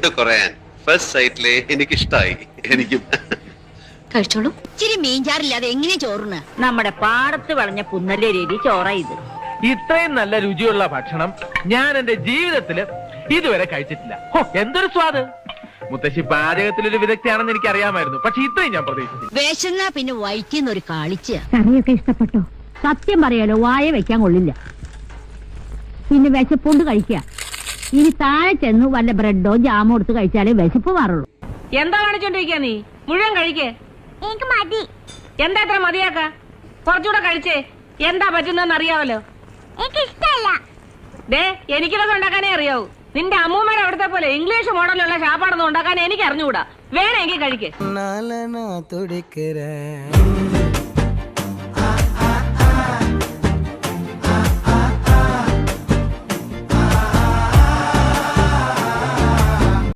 കുറയാൻ ഫസ്റ്റ് സൈറ്റിലെ എനിക്ക് ഇഷ്ടായി. എനിക്കും കഴിച്ചോളൂ. ഇച്ചിരി മീൻചാറില്ലാതെ എങ്ങനെ ചോറിന്? നമ്മുടെ പാടത്ത് വളഞ്ഞ പുന്നല്ലേ രീതി ചോറ ഇത്. ഇത്രയും നല്ല രുചിയുള്ള ഭക്ഷണം ഞാൻ എന്റെ ജീവിതത്തില് ഇതുവരെ കഴിച്ചിട്ടില്ല. എന്തൊരു സ്വാദ്! മുത്തശ്ശി പാചകത്തിലൊരു വിദഗ്ധയാണെന്ന് എനിക്ക് അറിയാമായിരുന്നു, പക്ഷെ ഇത്രയും ഞാൻ പ്രതീക്ഷിച്ചില്ല. വിശന്നാ പിന്നെ വയറ്റിന്നൊരു കാളിച്ച. കറിയൊക്കെ ഇഷ്ടപ്പെട്ടോ? സത്യം പറയാലോ, വായ വെക്കാൻ കൊള്ളില്ല. പിന്നെ വിശപ്പുണ്ട് കഴിക്കുക. ഇനി താഴെ ചെന്ന് വല്ല ബ്രെഡോ ജാമോ എടുത്ത് കഴിച്ചാലേ വിശപ്പ് മാറുള്ളൂ. എന്താ കാണിച്ചോണ്ടിരിക്കാ നീ? മുഴുവൻ കഴിക്കേ. എനിക്ക് മതി. എന്താ ഇത്ര മതിയാക്ക? കുറച്ചുകൂടെ കഴിച്ചേ. എന്താ പറ്റുന്നതെന്ന് അറിയാവല്ലോ. എനിക്ക് ഇഷ്ടമല്ല. ദേ, എനിക്കിതൊക്കെ ഉണ്ടാക്കാനേ അറിയാവൂ. നിന്റെ അമ്മൂമ്മയുടെ അവിടുത്തെ പോലെ ഇംഗ്ലീഷ് മോഡലുള്ള ഷാപ്പാടൊന്നും ഉണ്ടാക്കാൻ എനിക്ക് അറിഞ്ഞുകൂടാ. വേണമെങ്കിൽ കഴിക്കേ.